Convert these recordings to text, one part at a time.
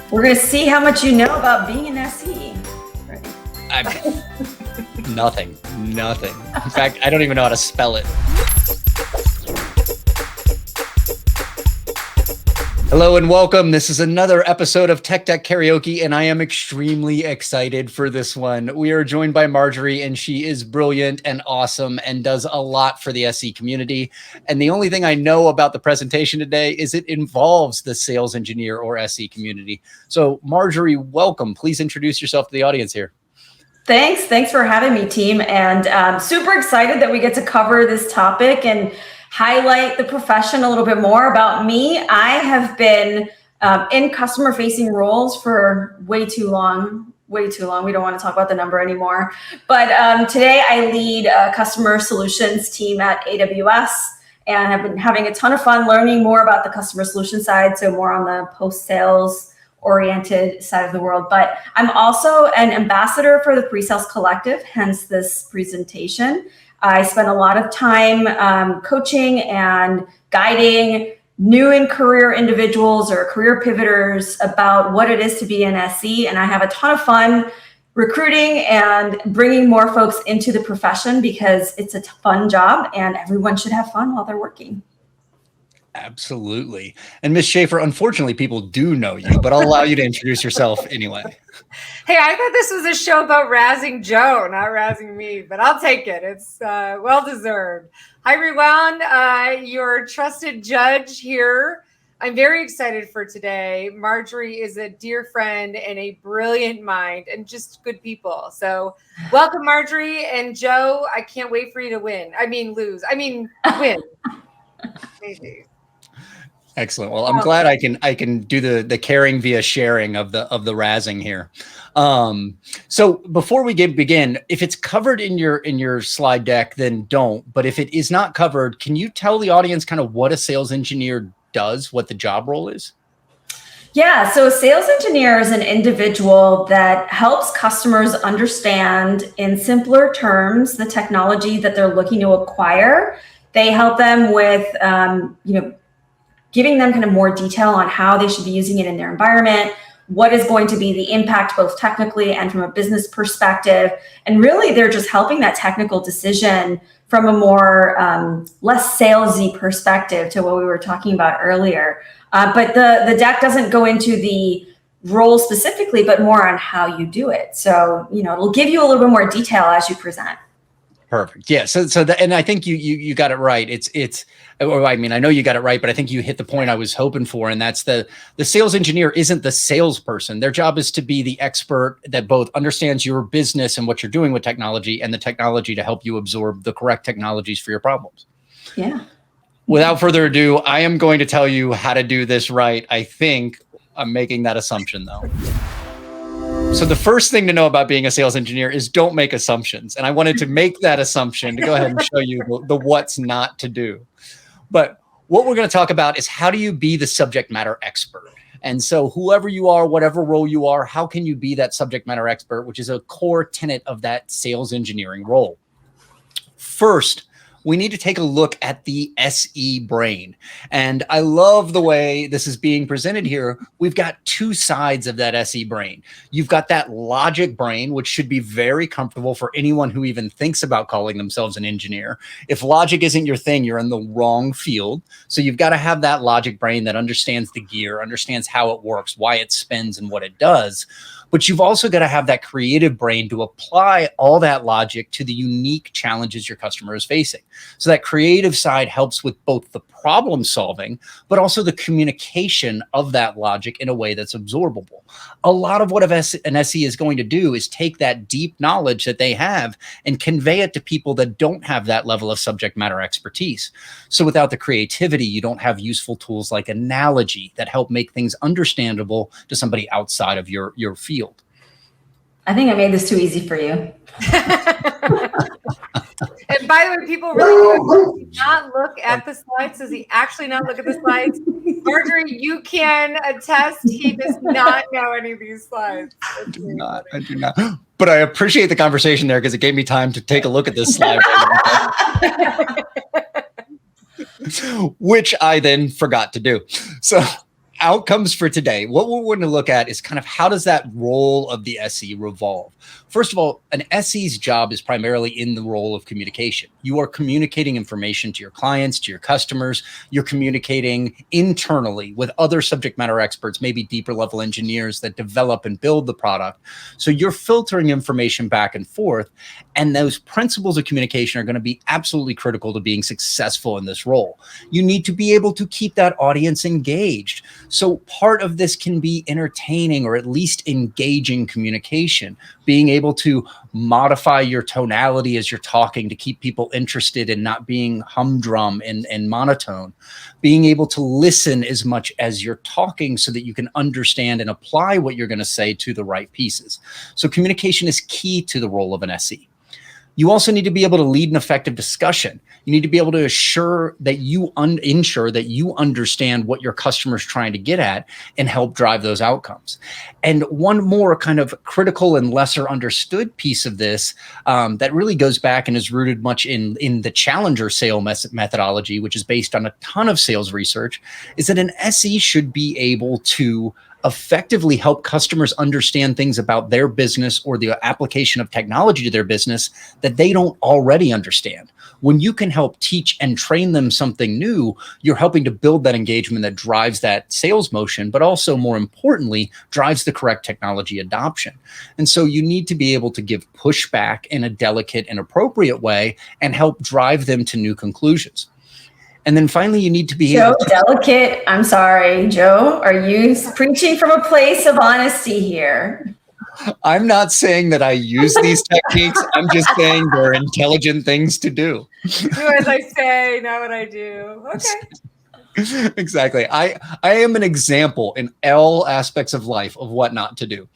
We're going to see how much you know about being an SE. Nothing. In fact, I don't even know how to spell it. Hello and welcome. This is another episode of Tech Deck Karaoke, and I am extremely excited for this one. We are joined by Marjorie, and she is brilliant and awesome and does a lot for the SE community. And the only thing I know about the presentation today is it involves the sales engineer or SE community. So Marjorie, welcome. Please introduce yourself to the audience here. Thanks for having me, team. And super excited that we get to cover this topic and highlight the profession a little bit more. About me, I have been in customer-facing roles for way too long. We don't want to talk about the number anymore. But today I lead a customer solutions team at AWS, and I've been having a ton of fun learning more about the customer solution side, so more on the post-sales oriented side of the world. But I'm also an ambassador for the Pre-Sales Collective, hence this presentation. I spend a lot of time coaching and guiding new in career individuals or career pivoters about what it is to be an SE. And I have a ton of fun recruiting and bringing more folks into the profession because it's a fun job and everyone should have fun while they're working. Absolutely. And Ms. Schaefer, unfortunately, people do know you, but I'll allow you to introduce yourself anyway. Hey, I thought this was a show about razzing Joe, not razzing me, but I'll take it. It's well-deserved. Hi, everyone. Your trusted judge here. I'm very excited for today. Marjorie is a dear friend and a brilliant mind and just good people. So welcome, Marjorie. And Joe, I can't wait for you to win. Lose. Win. Maybe. Excellent. Well, I'm glad I can do the caring via sharing of the razzing here. So before we begin, if it's covered in your slide deck, then don't. But if it is not covered, can you tell the audience kind of what a sales engineer does, what the job role is? Yeah, so a sales engineer is an individual that helps customers understand in simpler terms the technology that they're looking to acquire. They help them with giving them kind of more detail on how they should be using it in their environment, what is going to be the impact both technically and from a business perspective. And really, they're just helping that technical decision from a more less salesy perspective to what we were talking about earlier. But the deck doesn't go into the role specifically, but more on how you do it. So, it'll give you a little bit more detail as you present. Perfect. Yeah. And I think you got it right. I know you got it right, but I think you hit the point I was hoping for. And that's the sales engineer isn't the salesperson. Their job is to be the expert that both understands your business and what you're doing with technology and the technology to help you absorb the correct technologies for your problems. Yeah. Without further ado, I am going to tell you how to do this right. I think I'm making that assumption though. So the first thing to know about being a sales engineer is don't make assumptions. And I wanted to make that assumption to go ahead and show you the what's not to do. But what we're going to talk about is how do you be the subject matter expert? And so whoever you are, whatever role you are, how can you be that subject matter expert, which is a core tenet of that sales engineering role? First, we need to take a look at the SE brain. And I love the way this is being presented here. We've got two sides of that SE brain. You've got that logic brain, which should be very comfortable for anyone who even thinks about calling themselves an engineer. If logic isn't your thing, you're in the wrong field. So you've got to have that logic brain that understands the gear, understands how it works, why it spins, and what it does. But you've also got to have that creative brain to apply all that logic to the unique challenges your customer is facing. So that creative side helps with both the problem solving, but also the communication of that logic in a way that's absorbable. A lot of what an SE is going to do is take that deep knowledge that they have and convey it to people that don't have that level of subject matter expertise. So without the creativity, you don't have useful tools like analogy that help make things understandable to somebody outside of your field. I think I made this too easy for you. And by the way, people really do not look at the slides. Does he actually not look at the slides? Marjorie, you can attest he does not know any of these slides. I do not. But I appreciate the conversation there because it gave me time to take a look at this slide. Which I then forgot to do. So outcomes for today. What we're going to look at is kind of how does that role of the SE revolve? First of all, an SE's job is primarily in the role of communication. You are communicating information to your clients, to your customers. You're communicating internally with other subject matter experts, maybe deeper level engineers that develop and build the product. So you're filtering information back and forth. And those principles of communication are going to be absolutely critical to being successful in this role. You need to be able to keep that audience engaged. So part of this can be entertaining or at least engaging communication, being able to modify your tonality as you're talking to keep people interested and not being humdrum and monotone, being able to listen as much as you're talking so that you can understand and apply what you're going to say to the right pieces. So communication is key to the role of an SE. You also need to be able to lead an effective discussion. You need to be able to ensure that you understand what your customer's trying to get at and help drive those outcomes. And one more kind of critical and lesser understood piece of this that really goes back and is rooted much in the challenger sale methodology, which is based on a ton of sales research, is that an SE should be able to effectively help customers understand things about their business or the application of technology to their business that they don't already understand. When you can help teach and train them something new, you're helping to build that engagement that drives that sales motion, but also more importantly, drives the correct technology adoption. And so you need to be able to give pushback in a delicate and appropriate way and help drive them to new conclusions. And then finally, you need to be able to— delicate. I'm sorry, Joe. Are you preaching from a place of honesty here? I'm not saying that I use these techniques. I'm just saying they're intelligent things to do. Do as I say, not what I do. Okay. Exactly. I am an example in all aspects of life of what not to do.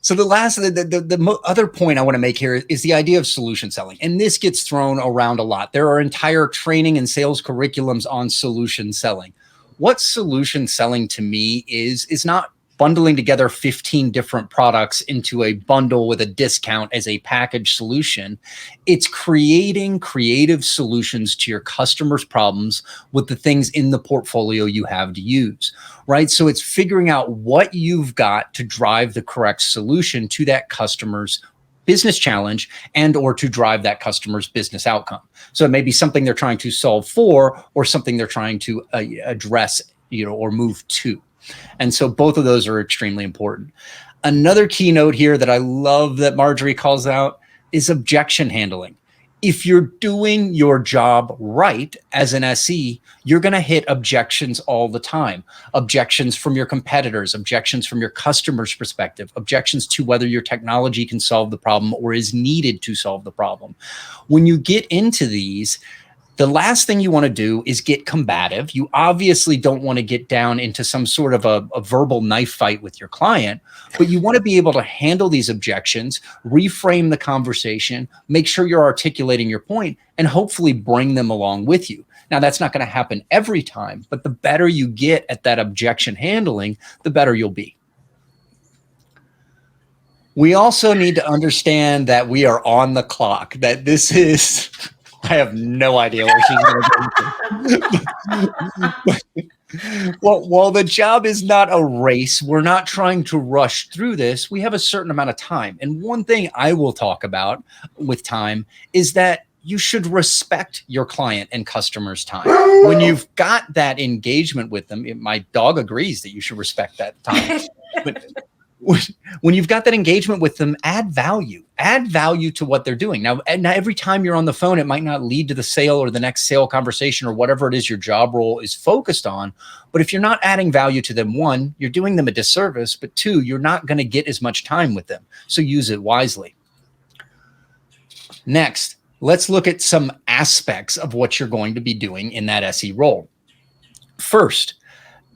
So the other point I want to make here is the idea of solution selling. And this gets thrown around a lot. There are entire training and sales curriculums on solution selling. What solution selling to me is not bundling together 15 different products into a bundle with a discount as a package solution. It's creating creative solutions to your customers' problems with the things in the portfolio you have to use, right? So it's figuring out what you've got to drive the correct solution to that customer's business challenge and or to drive that customer's business outcome. So it may be something they're trying to solve for or something they're trying to address, or move to. And so both of those are extremely important. Another keynote here that I love that Marjorie calls out is objection handling. If you're doing your job right as an SE, you're going to hit objections all the time. Objections from your competitors, objections from your customer's perspective, objections to whether your technology can solve the problem or is needed to solve the problem. When you get into these, the last thing you want to do is get combative. You obviously don't want to get down into some sort of a verbal knife fight with your client, but you want to be able to handle these objections, reframe the conversation, make sure you're articulating your point, and hopefully bring them along with you. Now, that's not going to happen every time, but the better you get at that objection handling, the better you'll be. We also need to understand that we are on the clock, that this is... I have no idea where she's going to go. Well, while the job is not a race, we're not trying to rush through this. We have a certain amount of time. And one thing I will talk about with time is that you should respect your client and customer's time. When you've got that engagement with them, my dog agrees that you should respect that time. But when you've got that engagement with them, add value to what they're doing. Now, every time you're on the phone, it might not lead to the sale or the next sale conversation or whatever it is your job role is focused on. But if you're not adding value to them, one, you're doing them a disservice, but two, you're not going to get as much time with them. So use it wisely. Next, let's look at some aspects of what you're going to be doing in that SE role. First,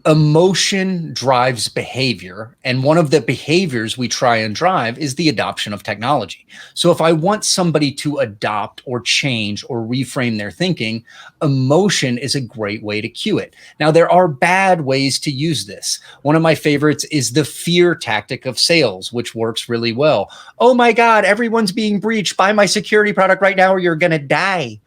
emotion drives behavior. And one of the behaviors we try and drive is the adoption of technology. So if I want somebody to adopt or change or reframe their thinking, emotion is a great way to cue it. Now, there are bad ways to use this. One of my favorites is the fear tactic of sales, which works really well. Oh my God, everyone's being breached. Buy my security product right now or you're going to die.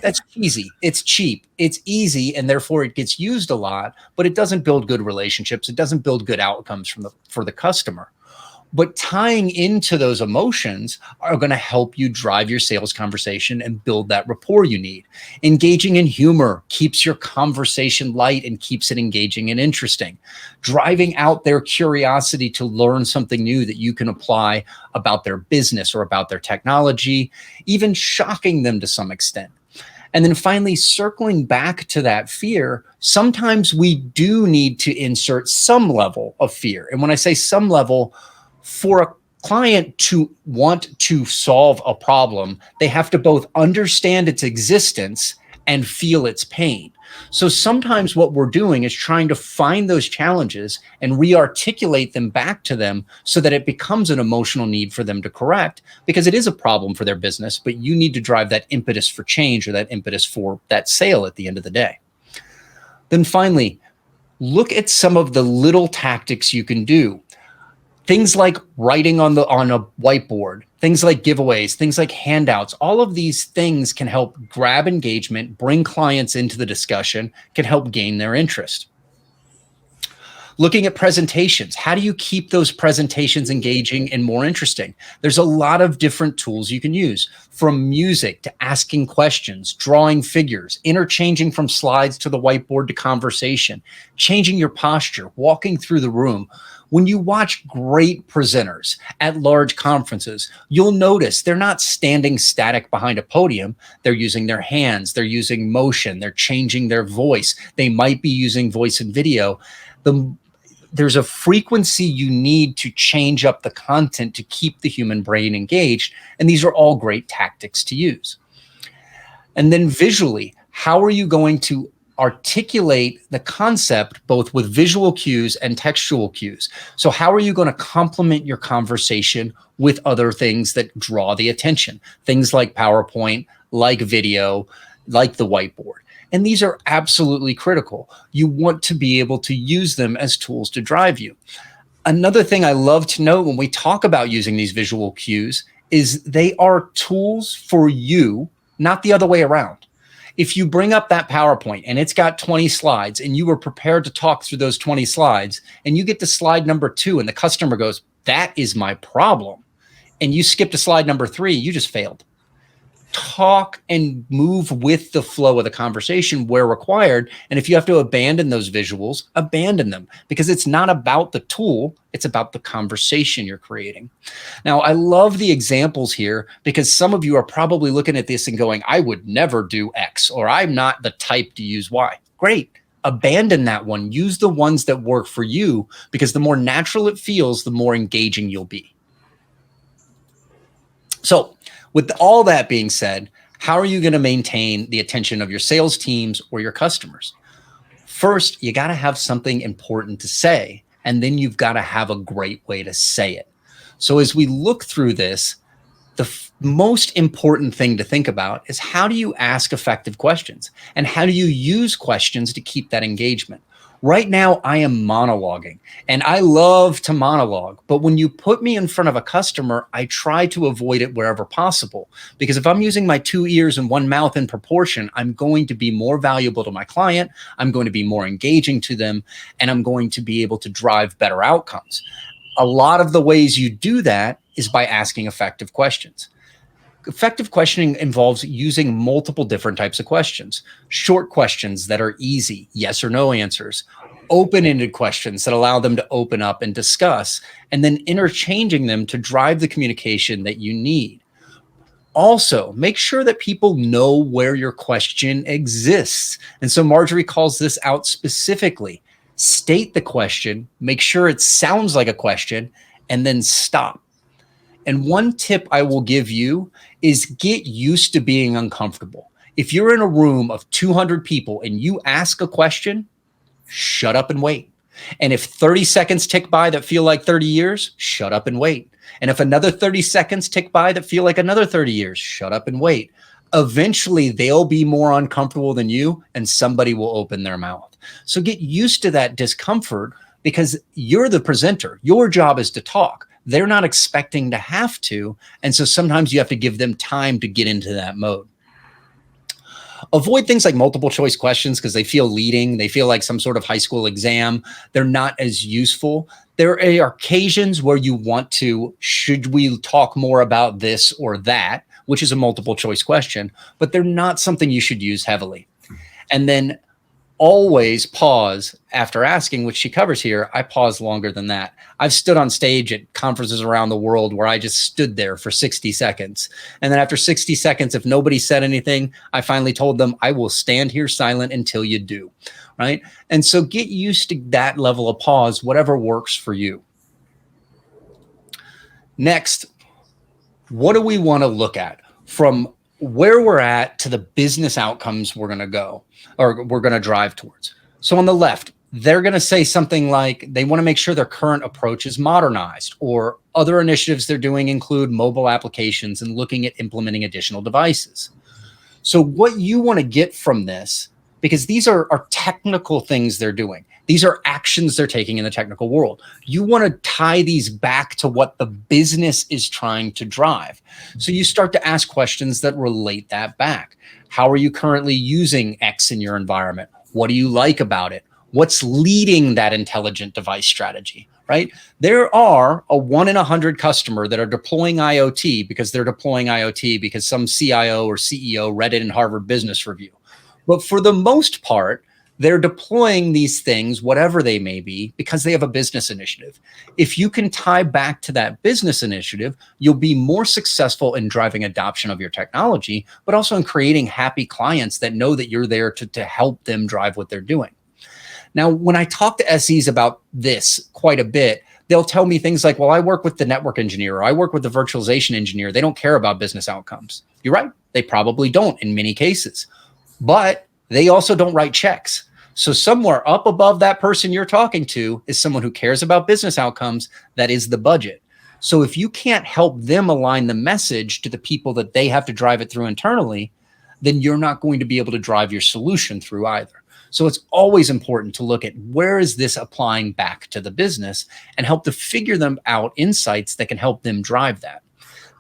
That's easy. It's cheap. It's easy, and therefore it gets used a lot, but it doesn't build good relationships. It doesn't build good outcomes for the customer. But tying into those emotions are going to help you drive your sales conversation and build that rapport you need. Engaging in humor keeps your conversation light and keeps it engaging and interesting. Driving out their curiosity to learn something new that you can apply about their business or about their technology, even shocking them to some extent. And then finally, circling back to that fear, sometimes we do need to insert some level of fear. And when I say some level, for a client to want to solve a problem, they have to both understand its existence and feel its pain. So sometimes what we're doing is trying to find those challenges and re-articulate them back to them so that it becomes an emotional need for them to correct, because it is a problem for their business, but you need to drive that impetus for change or that impetus for that sale at the end of the day. Then finally, look at some of the little tactics you can do. Things like writing on a whiteboard, things like giveaways, things like handouts, all of these things can help grab engagement, bring clients into the discussion, can help gain their interest. Looking at presentations, how do you keep those presentations engaging and more interesting? There's a lot of different tools you can use, from music to asking questions, drawing figures, interchanging from slides to the whiteboard to conversation, changing your posture, walking through the room. When you watch great presenters at large conferences, you'll notice they're not standing static behind a podium. They're using their hands, they're using motion, they're changing their voice. They might be using voice and video. There's a frequency you need to change up the content to keep the human brain engaged. And these are all great tactics to use. And then visually, how are you going to articulate the concept both with visual cues and textual cues? So how are you going to complement your conversation with other things that draw the attention? Things like PowerPoint, like video, like the whiteboard. And these are absolutely critical. You want to be able to use them as tools to drive you. Another thing I love to note when we talk about using these visual cues is they are tools for you, not the other way around. If you bring up that PowerPoint and it's got 20 slides and you were prepared to talk through those 20 slides and you get to slide number 2 and the customer goes, "That is my problem," and you skip to slide number 3, you just failed. Talk and move with the flow of the conversation where required. And if you have to abandon those visuals, abandon them, because it's not about the tool, it's about the conversation you're creating. Now, I love the examples here because some of you are probably looking at this and going, "I would never do X," or "I'm not the type to use Y." Great. Abandon that one. Use the ones that work for you, because the more natural it feels, the more engaging you'll be. So, with all that being said, how are you going to maintain the attention of your sales teams or your customers? First, you got to have something important to say, and then you've got to have a great way to say it. So as we look through this, the most important thing to think about is, how do you ask effective questions? And how do you use questions to keep that engagement? Right now, I am monologuing, and I love to monologue. But when you put me in front of a customer, I try to avoid it wherever possible. Because if I'm using my 2 ears and 1 mouth in proportion, I'm going to be more valuable to my client, I'm going to be more engaging to them, and I'm going to be able to drive better outcomes. A lot of the ways you do that is by asking effective questions. Effective questioning involves using multiple different types of questions. Short questions that are easy, yes or no answers. Open-ended questions that allow them to open up and discuss, and then interchanging them to drive the communication that you need. Also, make sure that people know where your question exists. And so Marjorie calls this out specifically. State the question, make sure it sounds like a question, and then stop. And one tip I will give you is get used to being uncomfortable. If you're in a room of 200 people and you ask a question, shut up and wait. And if 30 seconds tick by that feel like 30 years, shut up and wait. And if another 30 seconds tick by that feel like another 30 years, shut up and wait. Eventually, they'll be more uncomfortable than you, and somebody will open their mouth. So get used to that discomfort, because you're the presenter. Your job is to talk. They're not expecting to have to. And so sometimes you have to give them time to get into that mode. Avoid things like multiple choice questions because they feel leading. They feel like some sort of high school exam. They're not as useful. There are occasions where you want to, should we talk more about this or that, which is a multiple choice question, but they're not something you should use heavily. And then always pause after asking, which she covers here. I pause longer than that. I've stood on stage at conferences around the world where I just stood there for 60 seconds. And then after 60 seconds, if nobody said anything, I finally told them, I will stand here silent until you do, right? And so get used to that level of pause, whatever works for you. Next, what do we want to look at from where we're at to the business outcomes we're going to go or we're going to drive towards? So on the left, they're going to say something like they want to make sure their current approach is modernized, or other initiatives they're doing include mobile applications and looking at implementing additional devices. So what you want to get from this, because these are technical things they're doing. These are actions they're taking in the technical world. You want to tie these back to what the business is trying to drive. So you start to ask questions that relate that back. How are you currently using X in your environment? What do you like about it? What's leading that intelligent device strategy, right? There are a 1 in 100 customer that are deploying IoT because they're deploying IoT because some CIO or CEO read it in Harvard Business Review. But for the most part, they're deploying these things, whatever they may be, because they have a business initiative. If you can tie back to that business initiative, you'll be more successful in driving adoption of your technology, but also in creating happy clients that know that you're there to help them drive what they're doing. Now, when I talk to SEs about this quite a bit, they'll tell me things like, well, I work with the network engineer, or I work with the virtualization engineer. They don't care about business outcomes. You're right. They probably don't in many cases, but they also don't write checks. So somewhere up above that person you're talking to is someone who cares about business outcomes. That is the budget. So if you can't help them align the message to the people that they have to drive it through internally, then you're not going to be able to drive your solution through either. So it's always important to look at where is this applying back to the business and help to figure them out insights that can help them drive that.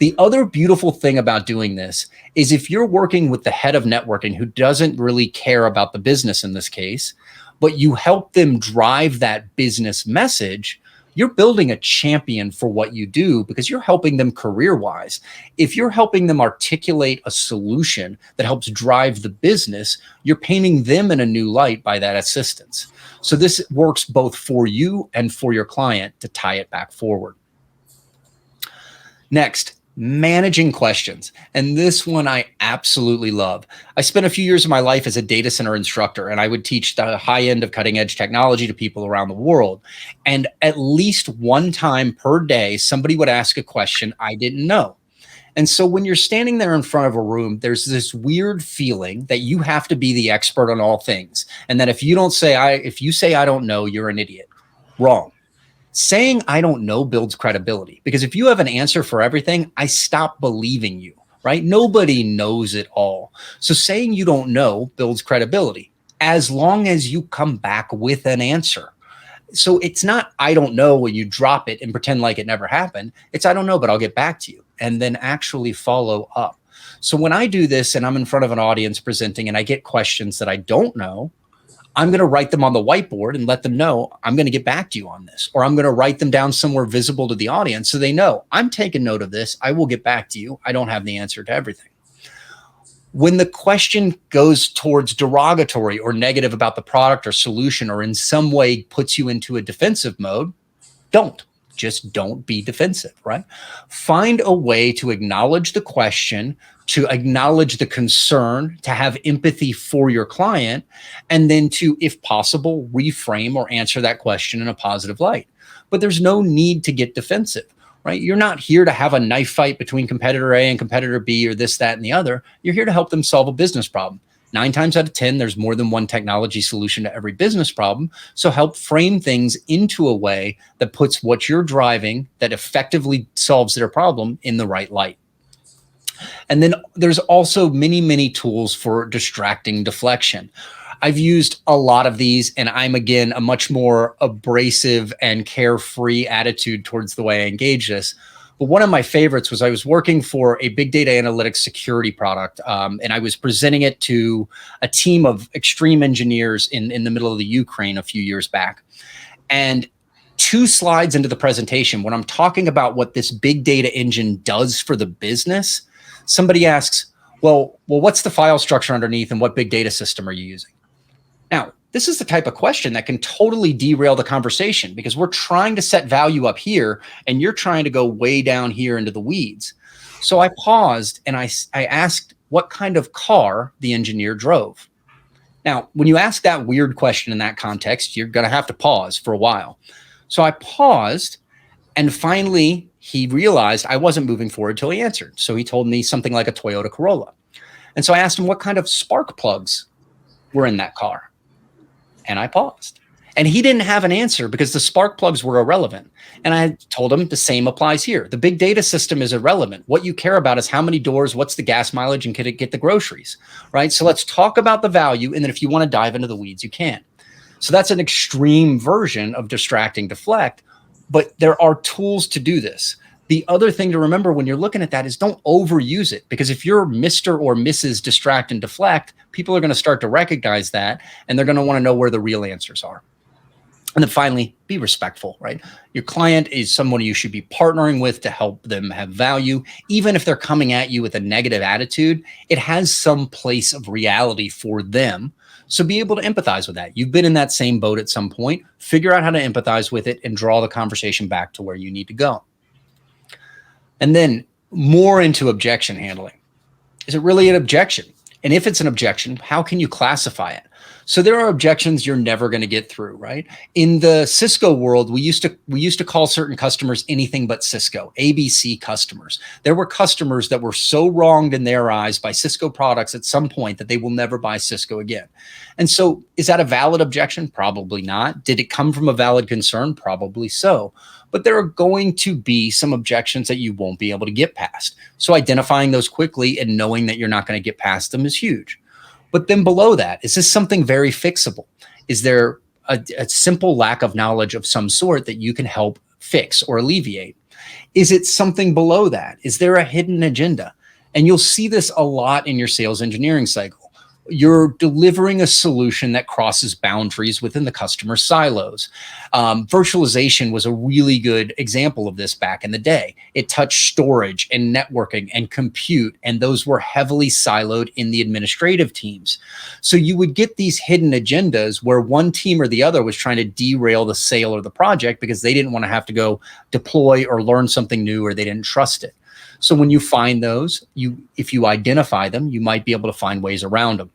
The other beautiful thing about doing this is if you're working with the head of networking who doesn't really care about the business in this case, but you help them drive that business message, you're building a champion for what you do because you're helping them career-wise. If you're helping them articulate a solution that helps drive the business, you're painting them in a new light by that assistance. So this works both for you and for your client to tie it back forward. Next, managing questions. And this one I absolutely love. I spent a few years of my life as a data center instructor, and I would teach the high end of cutting edge technology to people around the world. And at least one time per day, somebody would ask a question I didn't know. And so when you're standing there in front of a room, there's this weird feeling that you have to be the expert on all things. And that if you say I don't know, you're an idiot. Wrong. Saying I don't know builds credibility, because if you have an answer for everything, I stop believing you, right? Nobody knows it all. So saying you don't know builds credibility as long as you come back with an answer. So it's not I don't know when you drop it and pretend like it never happened. It's I don't know, but I'll get back to you, and then actually follow up. So when I do this and I'm in front of an audience presenting and I get questions that I don't know, I'm going to write them on the whiteboard and let them know I'm going to get back to you on this, or I'm going to write them down somewhere visible to the audience so they know I'm taking note of this. I will get back to you. I don't have the answer to everything. When the question goes towards derogatory or negative about the product or solution, or in some way puts you into a defensive mode, just don't be defensive, right? Find a way to acknowledge the question, to acknowledge the concern, to have empathy for your client, and then to, if possible, reframe or answer that question in a positive light. But there's no need to get defensive, right? You're not here to have a knife fight between competitor A and competitor B or this, that, and the other. You're here to help them solve a business problem. 9 times out of 10, there's more than one technology solution to every business problem. So help frame things into a way that puts what you're driving that effectively solves their problem in the right light. And then there's also many, many tools for distracting deflection. I've used a lot of these, and I'm, again, a much more abrasive and carefree attitude towards the way I engage this. But one of my favorites was I was working for a big data analytics security product, and I was presenting it to a team of extreme engineers in the middle of the Ukraine a few years back. And 2 slides into the presentation, when I'm talking about what this big data engine does for the business, somebody asks, well, what's the file structure underneath and what big data system are you using? Now, this is the type of question that can totally derail the conversation because we're trying to set value up here and you're trying to go way down here into the weeds. So I paused and I asked what kind of car the engineer drove. Now, when you ask that weird question in that context, you're going to have to pause for a while. So I paused and finally he realized I wasn't moving forward till he answered. So he told me something like a Toyota Corolla. And so I asked him what kind of spark plugs were in that car. And I paused. And he didn't have an answer because the spark plugs were irrelevant. And I told him the same applies here. The big data system is irrelevant. What you care about is how many doors, what's the gas mileage, and can it get the groceries, right? So let's talk about the value. And then if you want to dive into the weeds, you can. So that's an extreme version of distract and deflect, but there are tools to do this. The other thing to remember when you're looking at that is don't overuse it, because if you're Mr. or Mrs. Distract and Deflect, people are going to start to recognize that and they're going to want to know where the real answers are. And then finally, be respectful, right? Your client is someone you should be partnering with to help them have value. Even if they're coming at you with a negative attitude, it has some place of reality for them. So be able to empathize with that. You've been in that same boat at some point. Figure out how to empathize with it and draw the conversation back to where you need to go. And then more into objection handling. Is it really an objection? And if it's an objection, how can you classify it? So there are objections you're never going to get through, right? In the Cisco world, we used to call certain customers anything but Cisco, ABC customers. There were customers that were so wronged in their eyes by Cisco products at some point that they will never buy Cisco again. And so is that a valid objection? Probably not. Did it come from a valid concern? Probably so. But there are going to be some objections that you won't be able to get past. So identifying those quickly and knowing that you're not going to get past them is huge. But then below that, is this something very fixable? Is there a simple lack of knowledge of some sort that you can help fix or alleviate? Is it something below that? Is there a hidden agenda? And you'll see this a lot in your sales engineering cycle. You're delivering a solution that crosses boundaries within the customer silos. Virtualization was a really good example of this back in the day. It touched storage and networking and compute, and those were heavily siloed in the administrative teams. So you would get these hidden agendas where one team or the other was trying to derail the sale or the project because they didn't want to have to go deploy or learn something new, or they didn't trust it. So when you find those, if you identify them, you might be able to find ways around them.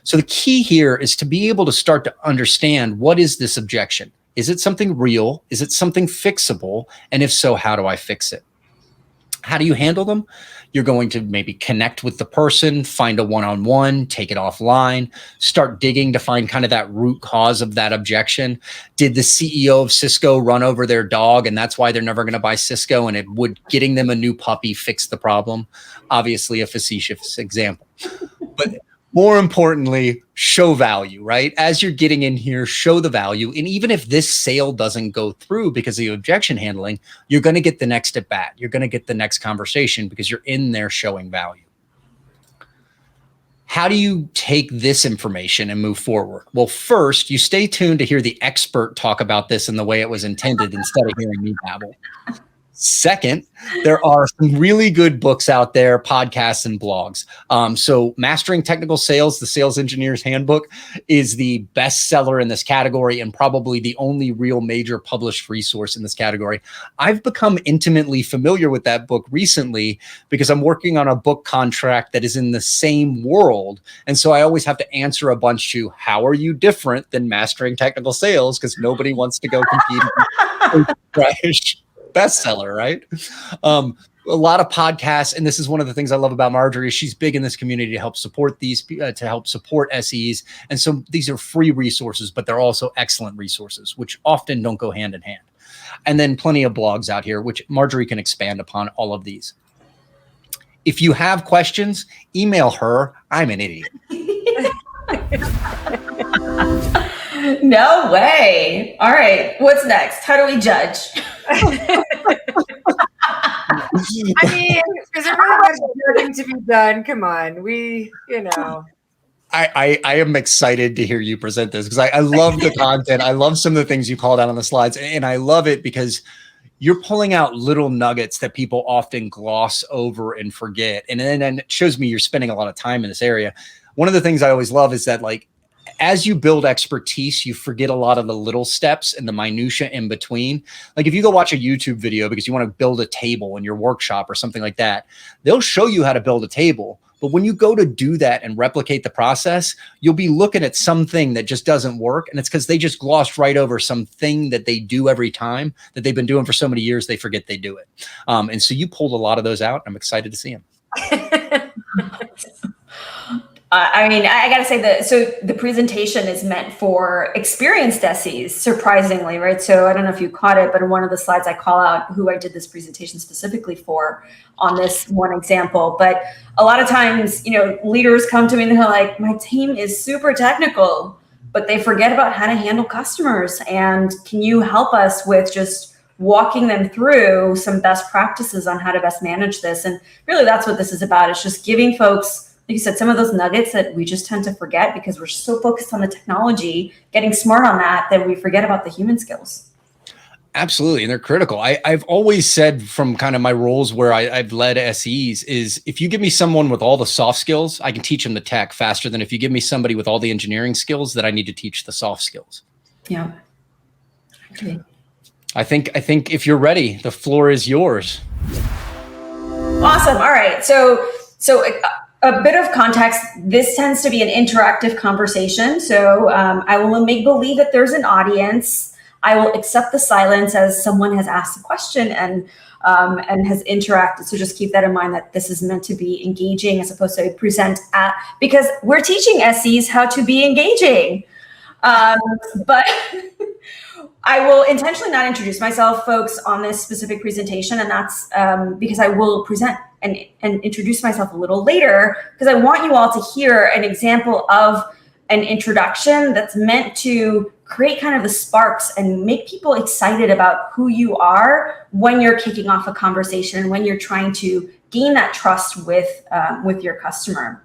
So the key here is to be able to start to understand, what is this objection? Is it something real? Is it something fixable? And if so, how do I fix it? How do you handle them? You're going to maybe connect with the person, find a one-on-one, take it offline, start digging to find kind of that root cause of that objection. Did the CEO of Cisco run over their dog and that's why they're never going to buy Cisco, and would getting them a new puppy fix the problem? Obviously a facetious example. But more importantly, show value, right? As you're getting in here, show the value. And even if this sale doesn't go through because of the objection handling, you're going to get the next at bat. You're going to get the next conversation because you're in there showing value. How do you take this information and move forward? Well, first, you stay tuned to hear the expert talk about this in the way it was intended instead of hearing me babble. Second, there are some really good books out there, podcasts and blogs. So Mastering Technical Sales, the Sales Engineer's Handbook, is the bestseller in this category and probably the only real major published resource in this category. I've become intimately familiar with that book recently because I'm working on a book contract that is in the same world. And so I always have to answer a bunch to, how are you different than Mastering Technical Sales? Because nobody wants to go compete with trash bestseller, right? A lot of podcasts, and this is one of the things I love about Marjorie. She's big in this community to help support these, to help support SEs. And so these are free resources, but they're also excellent resources, which often don't go hand in hand. And then plenty of blogs out here, which Marjorie can expand upon all of these. If you have questions, email her. I'm an idiot. No way. All right. What's next? How do we judge? I mean, is there really much judging to be done? Come on, I am excited to hear you present this because I love the content. I love some of the things you called out on the slides, and I love it because you're pulling out little nuggets that people often gloss over and forget. And then it shows me you're spending a lot of time in this area. One of the things I always love is that, like, as you build expertise, you forget a lot of the little steps and the minutia in between. Like if you go watch a YouTube video because you want to build a table in your workshop or something like that, they'll show you how to build a table. But when you go to do that and replicate the process, you'll be looking at something that just doesn't work. And it's because they just glossed right over something that they do every time that they've been doing for so many years, they forget they do it. And so you pulled a lot of those out. I'm excited to see them. I mean, I got to say that, so the presentation is meant for experienced SEs, surprisingly, right? So I don't know if you caught it, but in one of the slides I call out who I did this presentation specifically for on this one example. But a lot of times, leaders come to me and they're like, my team is super technical, but they forget about how to handle customers. And can you help us with just walking them through some best practices on how to best manage this? And really, that's what this is about. It's just giving folks, like you said, some of those nuggets that we just tend to forget because we're so focused on the technology, getting smart on that we forget about the human skills. Absolutely. And they're critical. I've always said from kind of my roles where I've led SEs is if you give me someone with all the soft skills, I can teach them the tech faster than if you give me somebody with all the engineering skills that I need to teach the soft skills. Yeah. Okay. I think if you're ready, the floor is yours. Awesome. All right. So a bit of context, this tends to be an interactive conversation. So I will make believe that there's an audience. I will accept the silence as someone has asked a question and has interacted. So just keep that in mind that this is meant to be engaging as opposed to because we're teaching SEs how to be engaging. But I will intentionally not introduce myself, folks, on this specific presentation, and that's because I will present and introduce myself a little later, because I want you all to hear an example of an introduction that's meant to create kind of the sparks and make people excited about who you are when you're kicking off a conversation, when you're trying to gain that trust with your customer.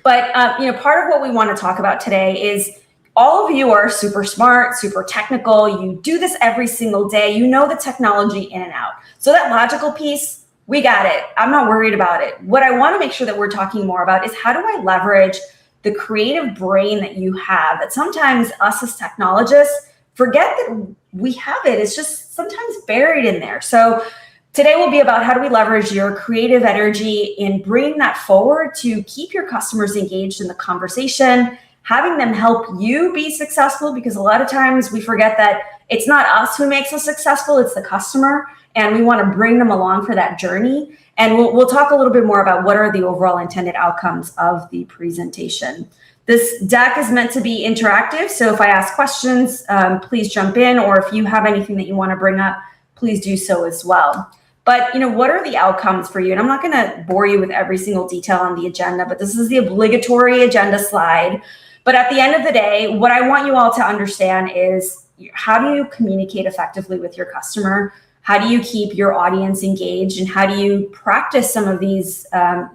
But part of what we want to talk about today is all of you are super smart, super technical. You do this every single day. You know the technology in and out. So that logical piece, we got it. I'm not worried about it. What I want to make sure that we're talking more about is how do I leverage the creative brain that you have, that sometimes us as technologists forget that we have it. It's just sometimes buried in there. So today will be about how do we leverage your creative energy in bringing that forward to keep your customers engaged in the conversation, having them help you be successful, because a lot of times we forget that it's not us who makes us successful, it's the customer, and we want to bring them along for that journey. And we'll talk a little bit more about what are the overall intended outcomes of the presentation. This deck is meant to be interactive, so if I ask questions, please jump in, or if you have anything that you want to bring up, please do so as well. But what are the outcomes for you? And I'm not going to bore you with every single detail on the agenda, but this is the obligatory agenda slide. But at the end of the day, what I want you all to understand is how do you communicate effectively with your customer? How do you keep your audience engaged? And how do you practice some of these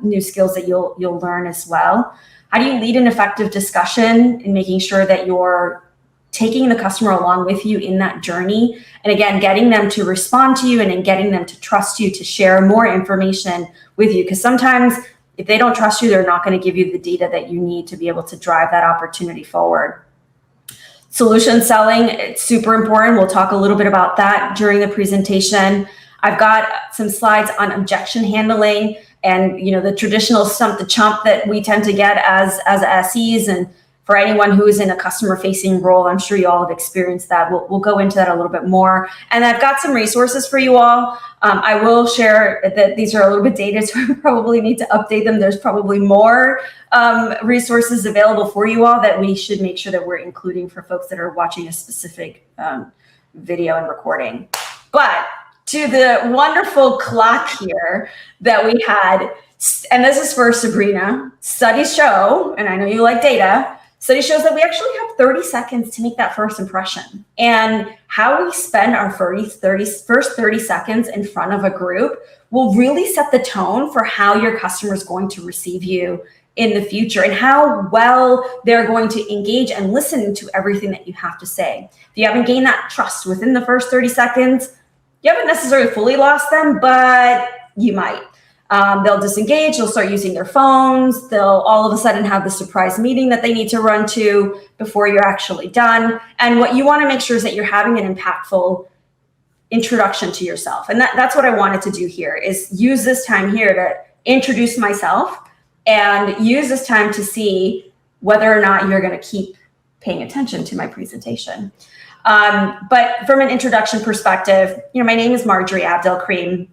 new skills that you'll learn as well? How do you lead an effective discussion in making sure that you're taking the customer along with you in that journey? And again, getting them to respond to you and then getting them to trust you to share more information with you. Because sometimes if they don't trust you, they're not going to give you the data that you need to be able to drive that opportunity forward. Solution selling, it's super important. We'll talk a little bit about that during the presentation. I've got some slides on objection handling and the traditional stump the chump that we tend to get as SEs. And for anyone who is in a customer-facing role, I'm sure you all have experienced that. We'll go into that a little bit more. And I've got some resources for you all. I will share that these are a little bit dated, so I probably need to update them. There's probably more resources available for you all that we should make sure that we're including for folks that are watching a specific video and recording. But to the wonderful clock here that we had, and this is for Sabrina, studies show, and I know you like data, Study shows that we actually have 30 seconds to make that first impression. And how we spend our first 30 seconds in front of a group will really set the tone for how your customer is going to receive you in the future and how well they're going to engage and listen to everything that you have to say. If you haven't gained that trust within the first 30 seconds, you haven't necessarily fully lost them, but you might. They'll disengage, they'll start using their phones, they'll all of a sudden have the surprise meeting that they need to run to before you're actually done. And what you want to make sure is that you're having an impactful introduction to yourself. And that's what I wanted to do here, is use this time here to introduce myself and use this time to see whether or not you're going to keep paying attention to my presentation. But from an introduction perspective, my name is Marjorie Abdelkrime.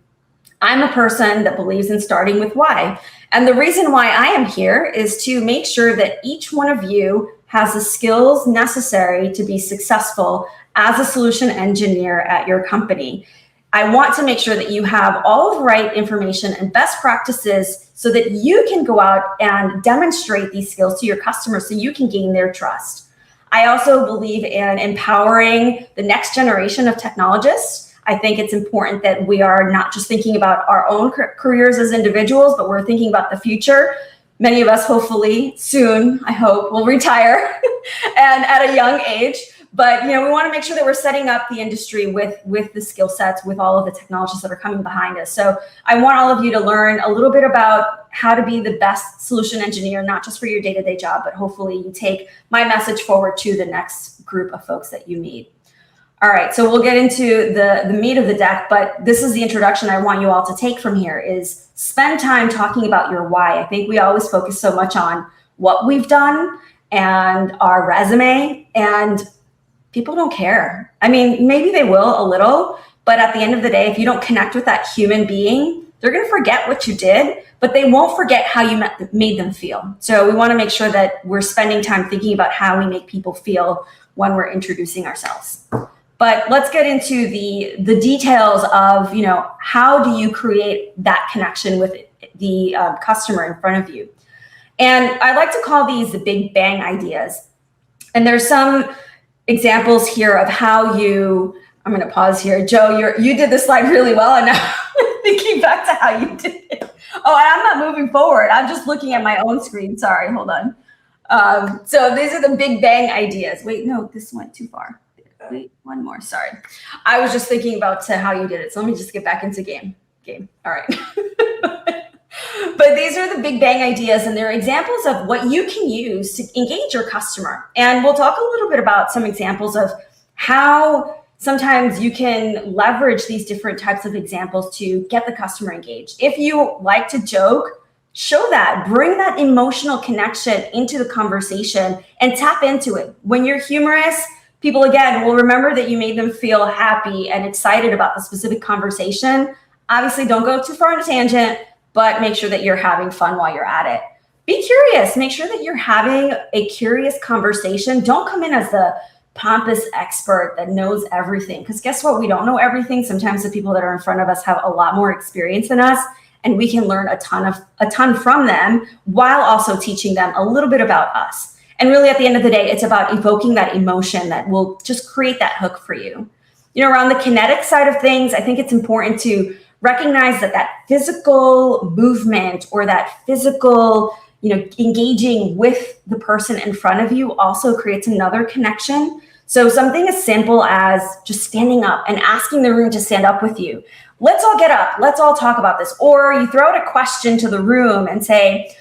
I'm a person that believes in starting with why. And the reason why I am here is to make sure that each one of you has the skills necessary to be successful as a solution engineer at your company. I want to make sure that you have all of the right information and best practices so that you can go out and demonstrate these skills to your customers so you can gain their trust. I also believe in empowering the next generation of technologists. I think it's important that we are not just thinking about our own careers as individuals, but we're thinking about the future. Many of us, hopefully soon, I hope, will retire and at a young age. But we want to make sure that we're setting up the industry with the skill sets, with all of the technologies that are coming behind us. So I want all of you to learn a little bit about how to be the best solution engineer, not just for your day-to-day job, but hopefully you take my message forward to the next group of folks that you meet. All right, so we'll get into the meat of the deck, but this is the introduction I want you all to take from here, is spend time talking about your why. I think we always focus so much on what we've done and our resume, and people don't care. I mean, maybe they will a little, but at the end of the day, if you don't connect with that human being, they're going to forget what you did, but they won't forget how you made them feel. So we want to make sure that we're spending time thinking about how we make people feel when we're introducing ourselves. But let's get into the details of, how do you create that connection with the customer in front of you? And I like to call these the big bang ideas. And there's some examples here of how I'm going to pause here. Joe, you did this slide really well. And now I'm thinking back to how you did it. Oh, and I'm not moving forward. I'm just looking at my own screen. Sorry, hold on. So these are the big bang ideas. Wait, no, this went too far. Wait, one more. Sorry. I was just thinking about how you did it. So let me just get back into game. All right. But these are the big bang ideas, and they're examples of what you can use to engage your customer. And we'll talk a little bit about some examples of how sometimes you can leverage these different types of examples to get the customer engaged. If you like to joke, show that. Bring that emotional connection into the conversation and tap into it. When you're humorous, people, again, will remember that you made them feel happy and excited about the specific conversation. Obviously, don't go too far on a tangent, but make sure that you're having fun while you're at it. Be curious. Make sure that you're having a curious conversation. Don't come in as the pompous expert that knows everything, because guess what? We don't know everything. Sometimes the people that are in front of us have a lot more experience than us, and we can learn a ton from them while also teaching them a little bit about us. And really, at the end of the day, it's about evoking that emotion that will just create that hook for you. Around the kinetic side of things, I think it's important to recognize that physical movement or that physical, engaging with the person in front of you also creates another connection. So something as simple as just standing up and asking the room to stand up with you. Let's all get up. Let's all talk about this. Or you throw out a question to the room and say,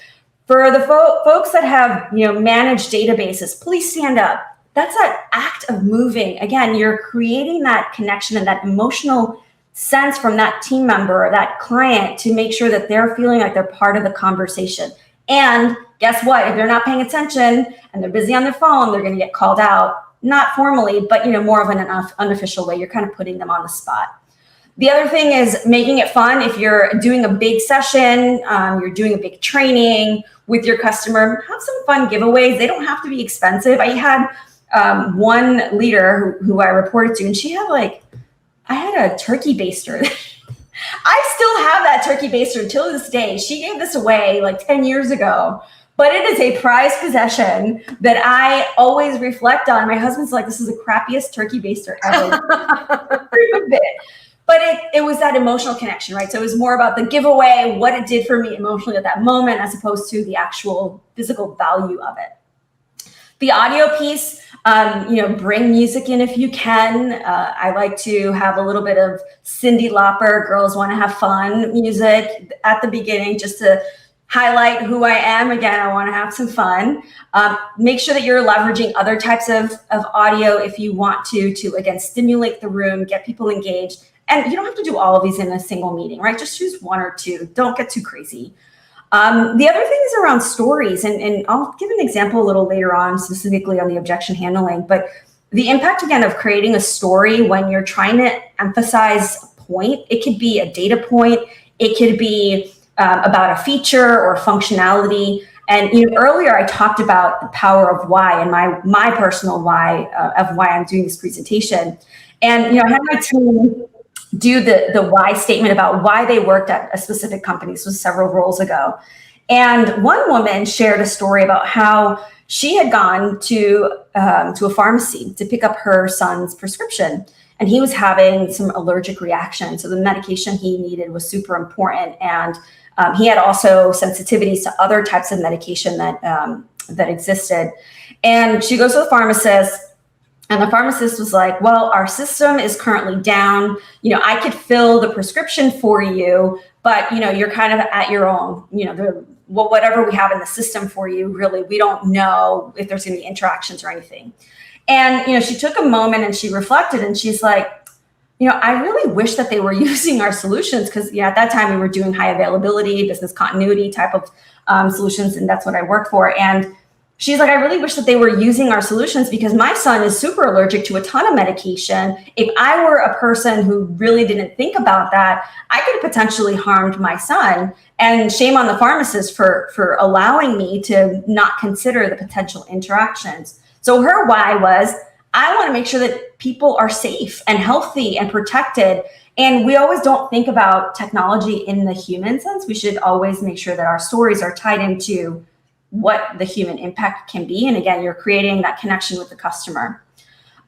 for the folks that have, managed databases, please stand up. That's that act of moving. Again, you're creating that connection and that emotional sense from that team member or that client to make sure that they're feeling like they're part of the conversation. And guess what? If they're not paying attention and they're busy on their phone, they're going to get called out, not formally, but more of an unofficial way. You're kind of putting them on the spot. The other thing is making it fun. If you're doing a big session, you're doing a big training with your customer, have some fun giveaways. They don't have to be expensive. I had one leader who I reported to, and she had I had a turkey baster. I still have that turkey baster until this day. She gave this away 10 years ago, but it is a prized possession that I always reflect on. My husband's like, this is the crappiest turkey baster ever. But it was that emotional connection, right? So it was more about the giveaway, what it did for me emotionally at that moment, as opposed to the actual physical value of it. The audio piece, bring music in if you can. I like to have a little bit of Cyndi Lauper, Girls Want to Have Fun music at the beginning, just to highlight who I am. Again, I want to have some fun. Make sure that you're leveraging other types of audio if you want to, again, stimulate the room, get people engaged. And you don't have to do all of these in a single meeting, right? Just choose one or two. Don't get too crazy. The other thing is around stories, and I'll give an example a little later on, specifically on the objection handling, but the impact, again, of creating a story when you're trying to emphasize a point. It could be a data point. It could be about a feature or functionality. And earlier I talked about the power of why and my personal why of why I'm doing this presentation. And I had my team do the why statement about why they worked at a specific company. This was several roles ago. And one woman shared a story about how she had gone to a pharmacy to pick up her son's prescription, and he was having some allergic reaction. So the medication he needed was super important. And he had also sensitivities to other types of medication that existed. And she goes to the pharmacist, and the pharmacist was like, well, our system is currently down. I could fill the prescription for you, but you're kind of at your own, whatever we have in the system for you, really, we don't know if there's going to be interactions or anything. And, she took a moment and she reflected, and she's like, I really wish that they were using our solutions, because at that time we were doing high availability, business continuity type of solutions, and that's what I work for. And she's like, I really wish that they were using our solutions, because my son is super allergic to a ton of medication. If I were a person who really didn't think about that, I could have potentially harmed my son. And shame on the pharmacist for allowing me to not consider the potential interactions. So her why was, I want to make sure that people are safe and healthy and protected. And we always don't think about technology in the human sense. We should always make sure that our stories are tied into what the human impact can be. And again, you're creating that connection with the customer.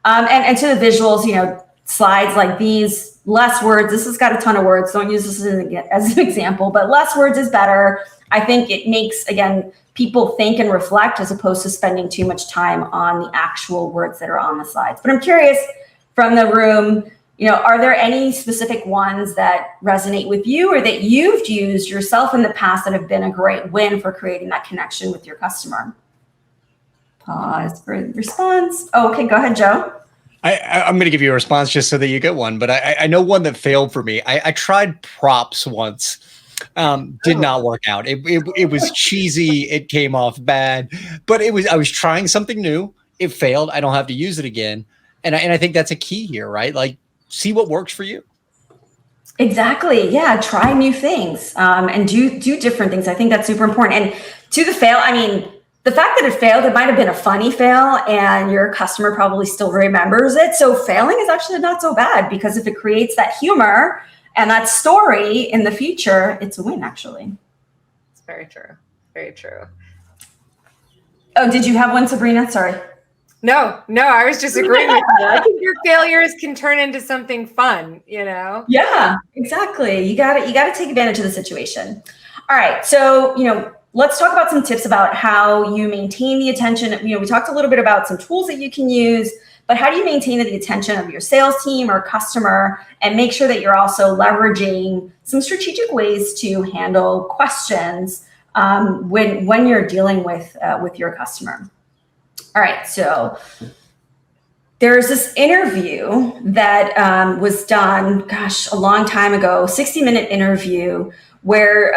And to the visuals, slides like these, less words. This has got a ton of words. Don't use this as an example, but less words is better. I think it makes, again, people think and reflect, as opposed to spending too much time on the actual words that are on the slides. But I'm curious, from the room, are there any specific ones that resonate with you, or that you've used yourself in the past that have been a great win for creating that connection with your customer? Pause for response. Oh, okay, go ahead, Joe. I'm going to give you a response just so that you get one, but I know one that failed for me. I tried props once. Did not work out. It was cheesy. It came off bad, but I was trying something new. It failed. I don't have to use it again. And I think that's a key here, right? Like, see what works for you. Exactly. Yeah. Try new things, and do different things. I think that's super important. And to the fail, the fact that it failed, it might've been a funny fail, and your customer probably still remembers it. So failing is actually not so bad, because if it creates that humor and that story in the future, it's a win, actually. It's very true. Very true. Oh, did you have one, Sabrina? Sorry. No, I was just agreeing with you. I think your failures can turn into something fun, Yeah, exactly. You got to take advantage of the situation. All right. So, let's talk about some tips about how you maintain the attention. We talked a little bit about some tools that you can use, but how do you maintain the attention of your sales team or customer, and make sure that you're also leveraging some strategic ways to handle questions when you're dealing with your customer? All right, so there's this interview that was done, a long time ago, 60-minute interview, where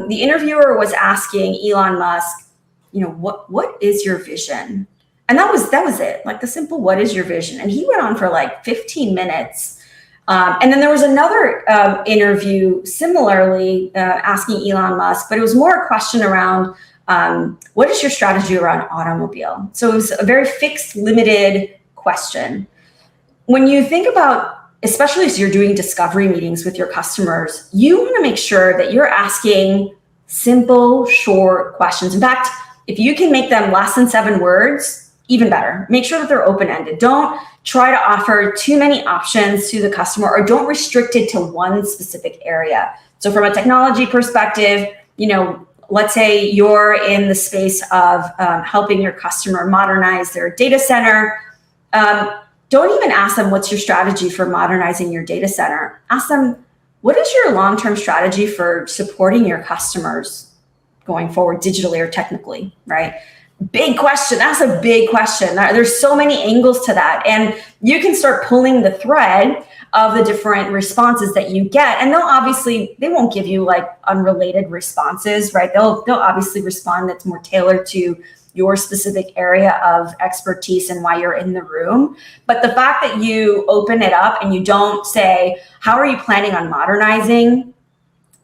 the interviewer was asking Elon Musk, what is your vision? And that was it, like the simple, what is your vision? And he went on for like 15 minutes. And then there was another interview similarly asking Elon Musk, but it was more a question around, what is your strategy around automobile? So it was a very fixed, limited question. When you think about, especially as you're doing discovery meetings with your customers, you want to make sure that you're asking simple, short questions. In fact, If you can make them less than 7 words, even better. Make sure that they're open-ended. Don't try to offer too many options to the customer, or don't restrict it to one specific area. So from a technology perspective, let's say you're in the space of helping your customer modernize their data center. Don't even ask them, what's your strategy for modernizing your data center? Ask them, what is your long-term strategy for supporting your customers going forward digitally or technically, right? Big question. That's a big question. There's so many angles to that. And you can start pulling the thread of the different responses that you get. And they won't give you like unrelated responses, right? They'll obviously respond that's more tailored to your specific area of expertise and why you're in the room. But the fact that you open it up and you don't say, how are you planning on modernizing?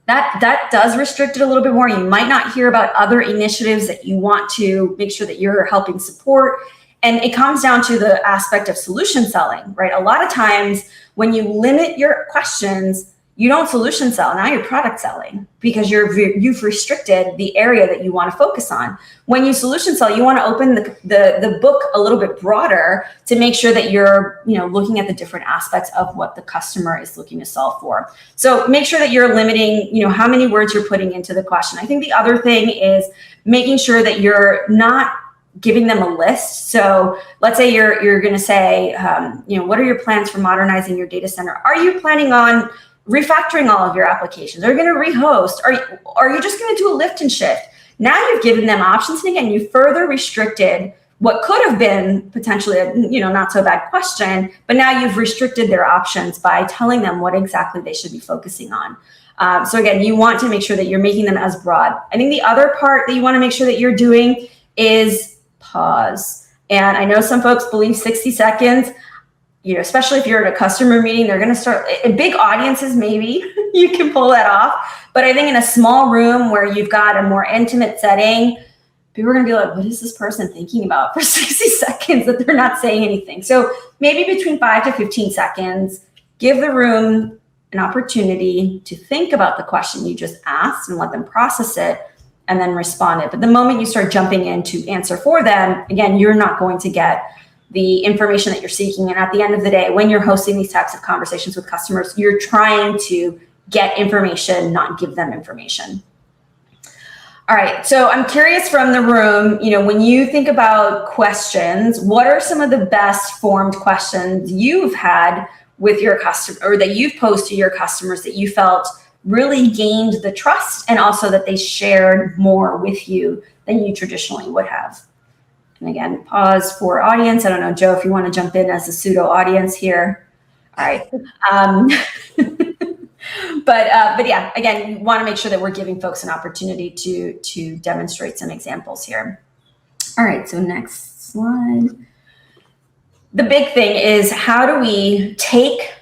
That does restrict it a little bit more. You might not hear about other initiatives that you want to make sure that you're helping support. And it comes down to the aspect of solution selling, right? A lot of times when you limit your questions, you don't solution sell. Now you're product selling because you've restricted the area that you want to focus on. When you solution sell, you want to open the book a little bit broader to make sure that you're looking at the different aspects of what the customer is looking to solve for. So make sure that you're limiting how many words you're putting into the question. I think the other thing is making sure that you're not giving them a list. So let's say you're going to say, what are your plans for modernizing your data center? Are you planning on refactoring all of your applications? Are you going to rehost? Are you just going to do a lift and shift? Now you've given them options. And again, you further restricted what could have been potentially a not so bad question, but now you've restricted their options by telling them what exactly they should be focusing on. So again, you want to make sure that you're making them as broad. I think the other part that you want to make sure that you're doing is pause. And I know some folks believe 60 seconds. Especially if you're at a customer meeting, they're going to start in big audiences. Maybe you can pull that off. But I think in a small room where you've got a more intimate setting, people are going to be like, what is this person thinking about for 60 seconds that they're not saying anything? So maybe between 5 to 15 seconds, give the room an opportunity to think about the question you just asked and let them process it and then respond it. But the moment you start jumping in to answer for them, again, you're not going to get the information that you're seeking. And at the end of the day, when you're hosting these types of conversations with customers, you're trying to get information, not give them information. All right. So I'm curious from the room, when you think about questions, what are some of the best formed questions you've had with your customer, or that you've posed to your customers that you felt really gained the trust and also that they shared more with you than you traditionally would have? And again, pause for audience. I don't know, Joe, if you want to jump in as a pseudo audience here. All right. But yeah, again, you want to make sure that we're giving folks an opportunity to demonstrate some examples here. All right. So next slide. The big thing is, how do we take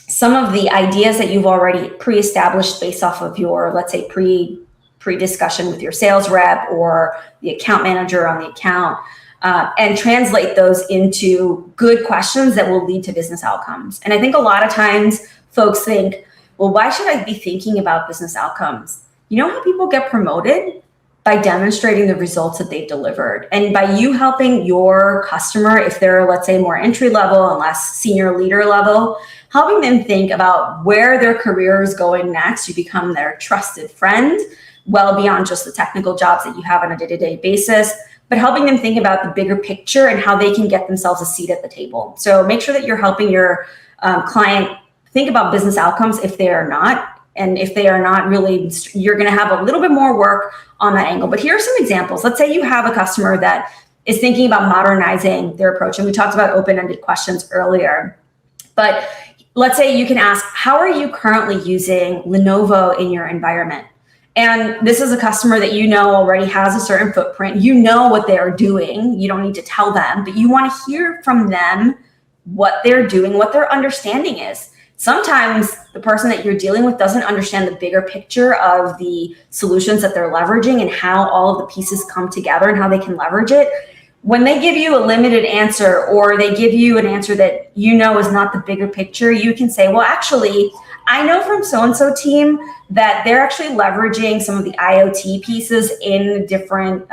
some of the ideas that you've already pre-established based off of your, let's say, pre-discussion with your sales rep or the account manager on the account, and translate those into good questions that will lead to business outcomes. And I think a lot of times folks think, well, why should I be thinking about business outcomes? You know how people get promoted? By demonstrating the results that they've delivered. And by you helping your customer, if they're, let's say, more entry level and less senior leader level, helping them think about where their career is going next, you become their trusted friend, well beyond just the technical jobs that you have on a day-to-day basis, but helping them think about the bigger picture and how they can get themselves a seat at the table. So make sure that you're helping your client think about business outcomes if they are not. And if they are not, really, you're going to have a little bit more work on that angle. But here are some examples. Let's say you have a customer that is thinking about modernizing their approach. And we talked about open-ended questions earlier. But let's say you can ask, how are you currently using Lenovo in your environment? And this is a customer that already has a certain footprint. You know what they are doing. You don't need to tell them, but you want to hear from them what they're doing, what their understanding is. Sometimes the person that you're dealing with doesn't understand the bigger picture of the solutions that they're leveraging and how all of the pieces come together and how they can leverage it. When they give you a limited answer, or they give you an answer that is not the bigger picture, you can say, well, actually, I know from so-and-so team that they're actually leveraging some of the IoT pieces in different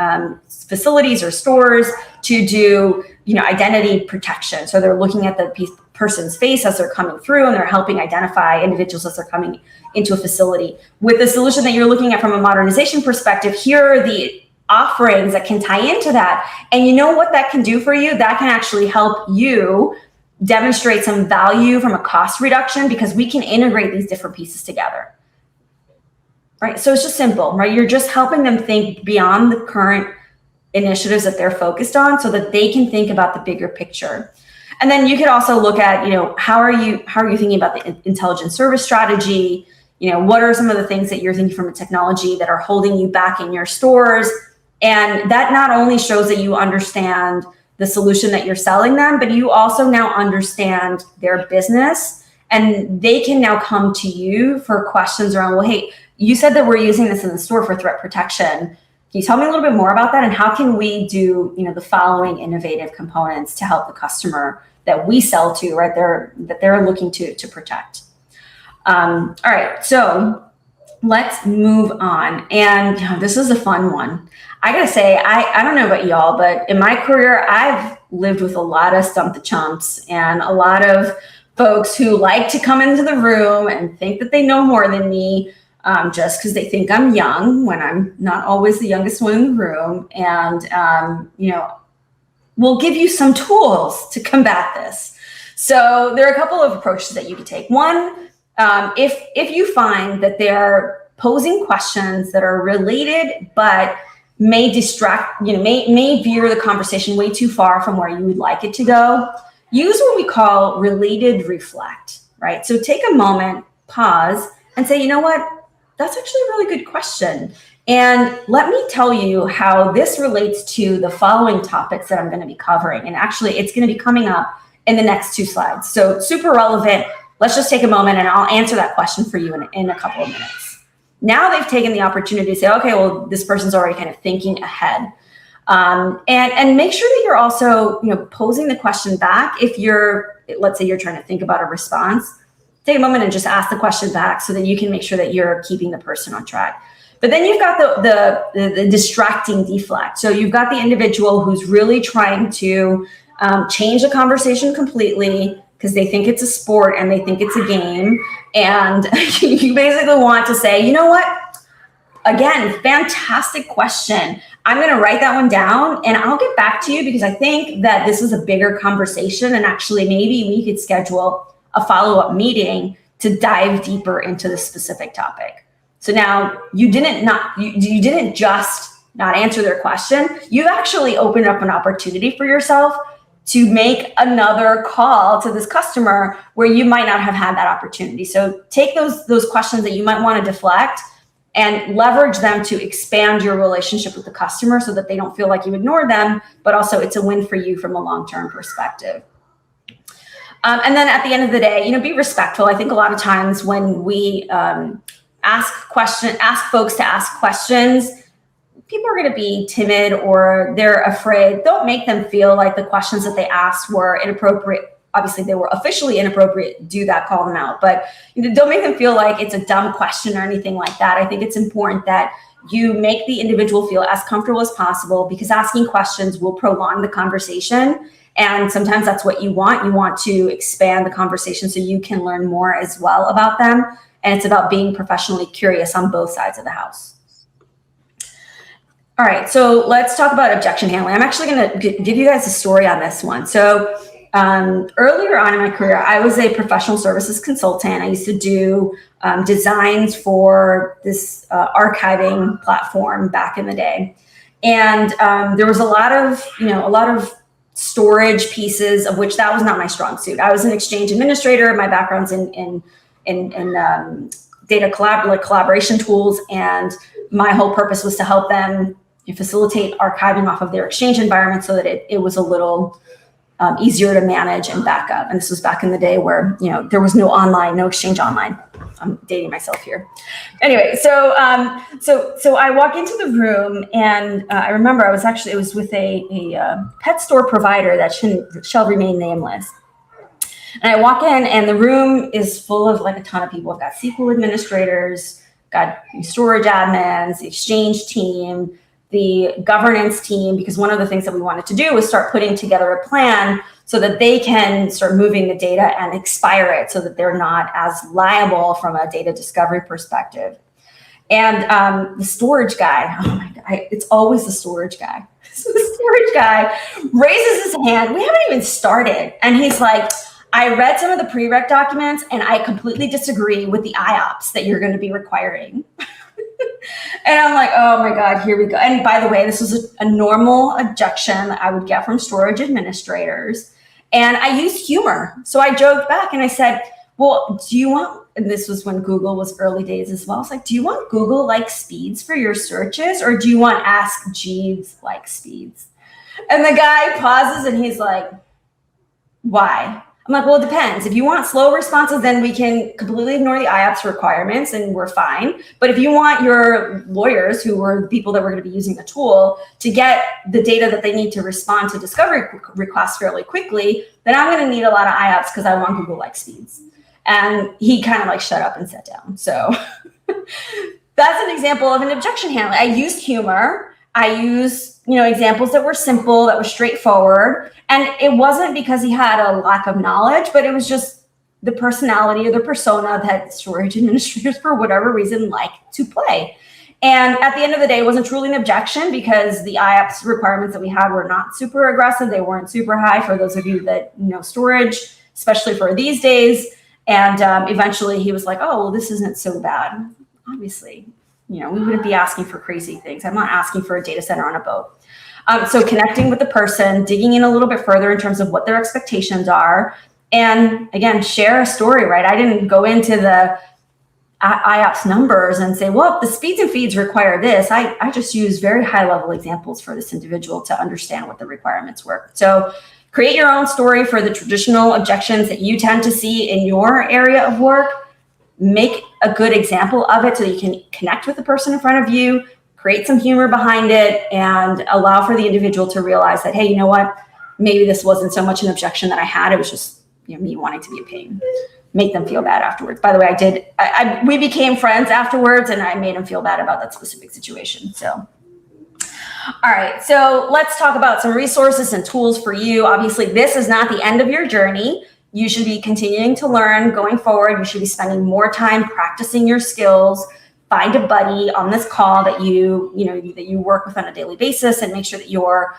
facilities or stores to do, identity protection. So they're looking at the person's face as they're coming through, and they're helping identify individuals as they're coming into a facility. With the solution that you're looking at from a modernization perspective, here are the offerings that can tie into that. And you know what that can do for you? That can actually help you demonstrate some value from a cost reduction, because we can integrate these different pieces together. Right? So it's just simple, right? You're just helping them think beyond the current initiatives that they're focused on so that they can think about the bigger picture. And then you could also look at, how are you thinking about the intelligent service strategy? What are some of the things that you're thinking from a technology that are holding you back in your stores? And that not only shows that you understand the solution that you're selling them, but you also now understand their business, and they can now come to you for questions around, well, hey, you said that we're using this in the store for threat protection. Can you tell me a little bit more about that? And how can we do, the following innovative components to help the customer that we sell to, right there, that they're looking to protect? All right, so let's move on. And this is a fun one. I gotta say, I don't know about y'all, but in my career, I've lived with a lot of stump the chumps and a lot of folks who like to come into the room and think that they know more than me, just because they think I'm young when I'm not always the youngest one in the room. And, we'll give you some tools to combat this. So there are a couple of approaches that you could take. One, if you find that they're posing questions that are related, but may distract, may veer the conversation way too far from where you would like it to go, use what we call related reflect, right? So take a moment, pause, and say, you know what? That's actually a really good question. And let me tell you how this relates to the following topics that I'm going to be covering. And actually, it's going to be coming up in the next 2 slides. So super relevant. Let's just take a moment and I'll answer that question for you in a couple of minutes. Now they've taken the opportunity to say, okay, well, this person's already kind of thinking ahead. And make sure that you're also, posing the question back. If let's say you're trying to think about a response, take a moment and just ask the question back so that you can make sure that you're keeping the person on track. But then you've got the distracting deflect. So you've got the individual who's really trying to change the conversation completely because they think it's a sport and they think it's a game. And you basically want to say, you know what? Again, fantastic question. I'm going to write that one down and I'll get back to you because I think that this is a bigger conversation, and actually maybe we could schedule a follow-up meeting to dive deeper into this specific topic. So now you didn't just not answer their question. You've actually opened up an opportunity for yourself to make another call to this customer where you might not have had that opportunity. So take those questions that you might want to deflect and leverage them to expand your relationship with the customer so that they don't feel like you ignore them, but also it's a win for you from a long-term perspective. And then at the end of the day, be respectful. I think a lot of times when we ask folks to ask questions, people are going to be timid or they're afraid. Don't make them feel like the questions that they asked were inappropriate. Obviously, they were officially inappropriate. Do that, call them out. But don't make them feel like it's a dumb question or anything like that. I think it's important that you make the individual feel as comfortable as possible, because asking questions will prolong the conversation. And sometimes that's what you want. You want to expand the conversation so you can learn more as well about them. And it's about being professionally curious on both sides of the house. All right, so let's talk about objection handling. I'm actually going to give you guys a story on this one. So earlier on in my career, I was a professional services consultant. I used to do designs for this archiving platform back in the day. And there was a lot of storage pieces, of which that was not my strong suit. I was an exchange administrator. My background's in data collaboration tools, and my whole purpose was to help them facilitate archiving off of their exchange environment so that it was a little easier to manage and back up. And this was back in the day where there was no exchange online. I'm dating myself here. Anyway, so I walk into the room, and I remember it was with a pet store provider that shall remain nameless. And I walk in and the room is full of like a ton of people. I've got SQL administrators, got storage admins, the exchange team, the governance team, because one of the things that we wanted to do was start putting together a plan so that they can start moving the data and expire it so that they're not as liable from a data discovery perspective. And the storage guy, oh my God, it's always the storage guy. So the storage guy raises his hand. We haven't even started. And he's like, I read some of the prereq documents and I completely disagree with the IOPS that you're going to be requiring. And I'm like, oh my God, here we go. And by the way, this was a normal objection that I would get from storage administrators. And I used humor. So I joked back and I said, well, do you want, and this was when Google was early days as well. It's like, do you want Google-like speeds for your searches or do you want Ask Jeeves-like speeds? And the guy pauses and he's like, why? I'm like, well, it depends. If you want slow responses, then we can completely ignore the IOPS requirements and we're fine. But if you want your lawyers, who were the people that were going to be using the tool, to get the data that they need to respond to discovery requests fairly quickly, then I'm going to need a lot of IOPS because I want Google-like speeds. And he kind of like shut up and sat down. So that's an example of an objection handling. I used humor. I used, examples that were simple, that were straightforward. And it wasn't because he had a lack of knowledge, but it was just the personality or the persona that storage administrators, for whatever reason, like to play. And at the end of the day, it wasn't truly an objection because the IOPS requirements that we had were not super aggressive. They weren't super high for those of you that know storage, especially for these days. And eventually he was like, oh, well, this isn't so bad. Obviously, we wouldn't be asking for crazy things. I'm not asking for a data center on a boat. So connecting with the person, digging in a little bit further in terms of what their expectations are. And again, share a story, right? I didn't go into the IOPS numbers and say, well, if the speeds and feeds require this, I just use very high level examples for this individual to understand what the requirements were. So create your own story for the traditional objections that you tend to see in your area of work. Make a good example of it so you can connect with the person in front of you, create some humor behind it, and allow for the individual to realize that, hey, you know what? Maybe this wasn't so much an objection that I had. It was just me wanting to be a pain. Make them feel bad afterwards. By the way, we became friends afterwards, and I made him feel bad about that specific situation. So. All right, so let's talk about some resources and tools for you. Obviously, this is not the end of your journey. You should be continuing to learn going forward. You should be spending more time practicing your skills. Find a buddy on this call that you work with on a daily basis and make sure that you're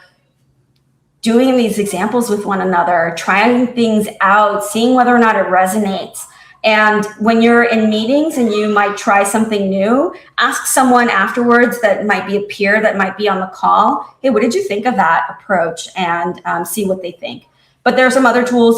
doing these examples with one another, trying things out, seeing whether or not it resonates. And when you're in meetings and you might try something new, ask someone afterwards that might be a peer that might be on the call, hey, what did you think of that approach? And see what they think. But there are some other tools,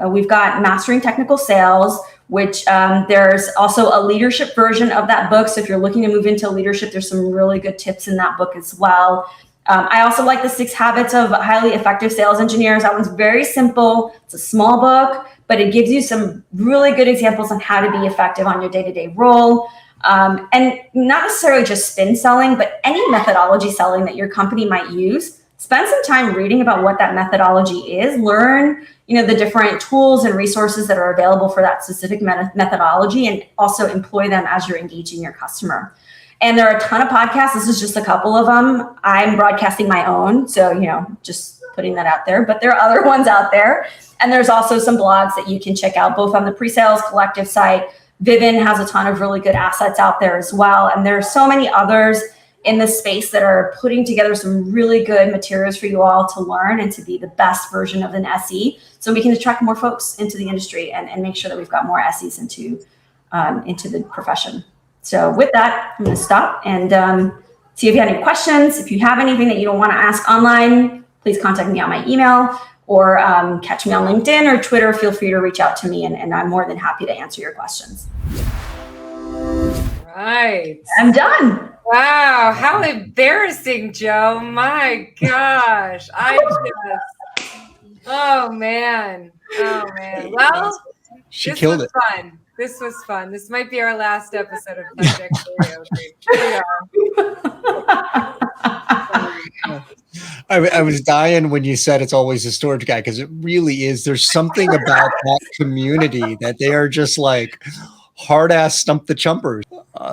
we've got Mastering Technical Sales, which there's also a leadership version of that book. So if you're looking to move into leadership, there's some really good tips in that book as well. I also like the 6 Habits of Highly Effective Sales Engineers. That one's very simple. It's a small book, but it gives you some really good examples on how to be effective on your day-to-day role. And not necessarily just spin selling, but any methodology selling that your company might use. Spend some time reading about what that methodology is. Learn, the different tools and resources that are available for that specific methodology, and also employ them as you're engaging your customer. And there are a ton of podcasts. This is just a couple of them. I'm broadcasting my own, so, just putting that out there. But there are other ones out there. And there's also some blogs that you can check out, both on the Pre-Sales Collective site. Vivin has a ton of really good assets out there as well. And there are so many others in this space that are putting together some really good materials for you all to learn and to be the best version of an SE. So we can attract more folks into the industry and make sure that we've got more SEs into the profession. So with that, I'm going to stop and see if you have any questions. If you have anything that you don't want to ask online, please contact me on my email or catch me on LinkedIn or Twitter. Feel free to reach out to me, and I'm more than happy to answer your questions. Right. I'm done. Wow. How embarrassing, Joe. My gosh. Oh, man. Well, she killed it. Fun. This was fun. This might be our last episode of Tech Deck Karaoke. I was dying when you said it's always a storage guy, because it really is. There's something about that community that they are just like hard ass stump the chumpers.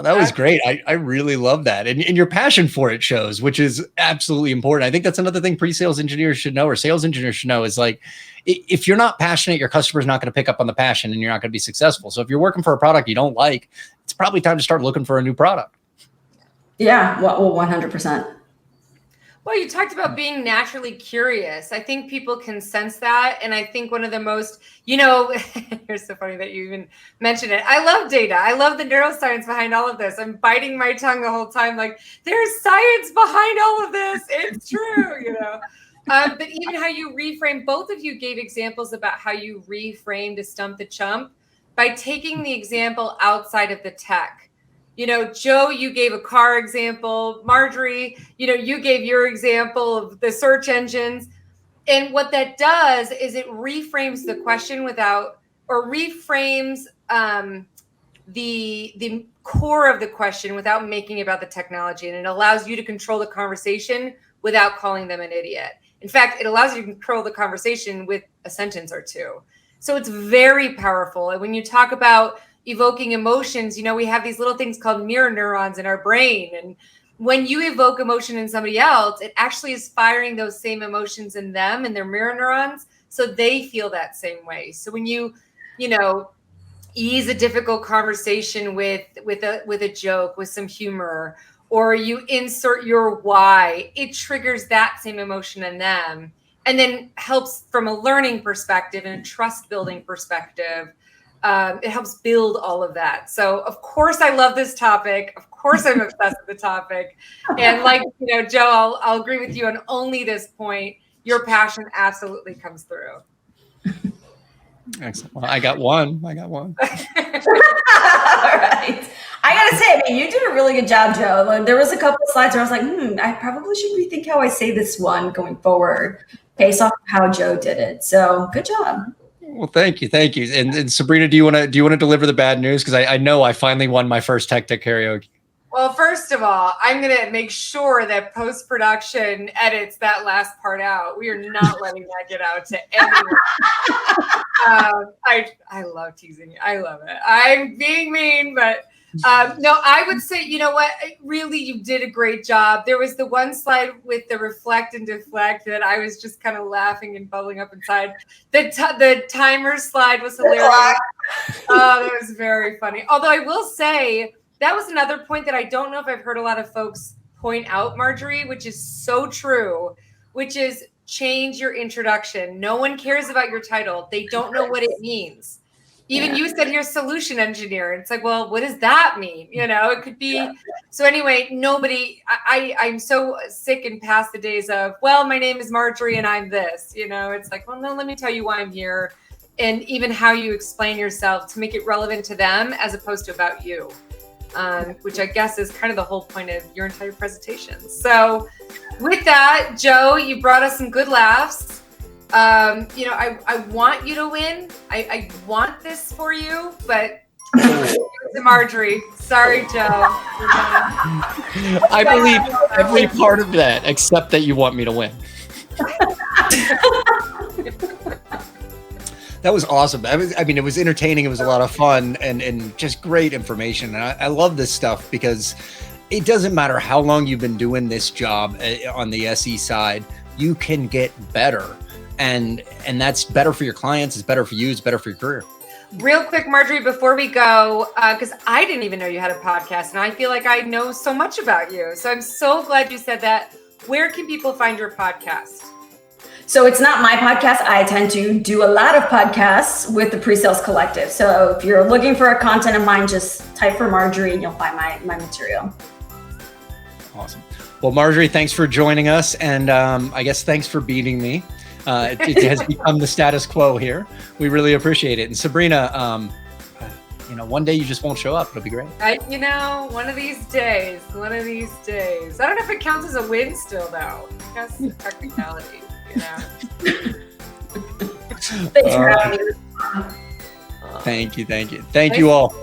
That was great. I really love that. And your passion for it shows, which is absolutely important. I think that's another thing pre-sales engineers should know, or sales engineers should know, is like, if you're not passionate, your customer's not going to pick up on the passion and you're not going to be successful. So if you're working for a product you don't like, it's probably time to start looking for a new product. Yeah, well, 100%. Well, you talked about being naturally curious. I think people can sense that. And I think one of the most, here's so funny that you even mentioned it. I love data. I love the neuroscience behind all of this. I'm biting my tongue the whole time. Like, there's science behind all of this. It's true, But even how you reframe, both of you gave examples about how you reframe to stump the chump by taking the example outside of the tech. Joe, you gave a car example. Marjorie, you gave your example of the search engines. And what that does is it reframes the question reframes the core of the question without making it about the technology. And it allows you to control the conversation without calling them an idiot. In fact, it allows you to control the conversation with a sentence or two. So it's very powerful. And when you talk about evoking emotions, we have these little things called mirror neurons in our brain. And when you evoke emotion in somebody else, it actually is firing those same emotions in them and their mirror neurons, so they feel that same way. So when you ease a difficult conversation with a joke, with some humor, or you insert your why, it triggers that same emotion in them, and then helps from a learning perspective and a trust building perspective. It helps build all of that. So of course I love this topic. Of course I'm obsessed with the topic. And like, Joe, I'll agree with you on only this point. Your passion absolutely comes through. Excellent. Well, I got one. All right. I gotta say, you did a really good job, Joe. There was a couple of slides where I was like, I probably should rethink how I say this one going forward based off of how Joe did it. So good job. Well, thank you. And Sabrina, do you want to deliver the bad news? Because I know I finally won my first Tech Deck Karaoke. Well, first of all, I'm going to make sure that post-production edits that last part out. We are not letting that get out to anyone. I love teasing you. I love it. I'm being mean, but no, I would say, really, you did a great job. There was the one slide with the reflect and deflect that I was just kind of laughing and bubbling up inside. The timer slide was hilarious. Oh, that was very funny. Although I will say that was another point that I don't know if I've heard a lot of folks point out, Marjorie, which is so true, which is change your introduction. No one cares about your title. They don't know what it means. Even you said you're a solution engineer. It's like, well, what does that mean? It could be. Yeah. So anyway, I'm so sick and past the days of, well, my name is Marjorie and I'm this, it's like, well, no, let me tell you why I'm here. And even how you explain yourself to make it relevant to them as opposed to about you, which I guess is kind of the whole point of your entire presentation. So with that, Joe, you brought us some good laughs. I want you to win. I want this for you, but to Marjorie. Sorry, Joe. I believe every part of that, except that you want me to win. That was awesome. It was entertaining. It was a lot of fun and just great information. And I love this stuff because it doesn't matter how long you've been doing this job on the SE side, you can get better. And that's better for your clients. It's better for you. It's better for your career. Real quick, Marjorie, before we go, because I didn't even know you had a podcast, and I feel like I know so much about you. So I'm so glad you said that. Where can people find your podcast? So it's not my podcast. I tend to do a lot of podcasts with the Pre-Sales Collective. So if you're looking for a content of mine, just type for Marjorie and you'll find my material. Awesome. Well, Marjorie, thanks for joining us. And I guess thanks for beating me. It has become the status quo here. We really appreciate it. And Sabrina, one day you just won't show up. It'll be great. One of these days. I don't know if it counts as a win still, though. That's the technicality, Thanks for having me. Thank you. Thank you all.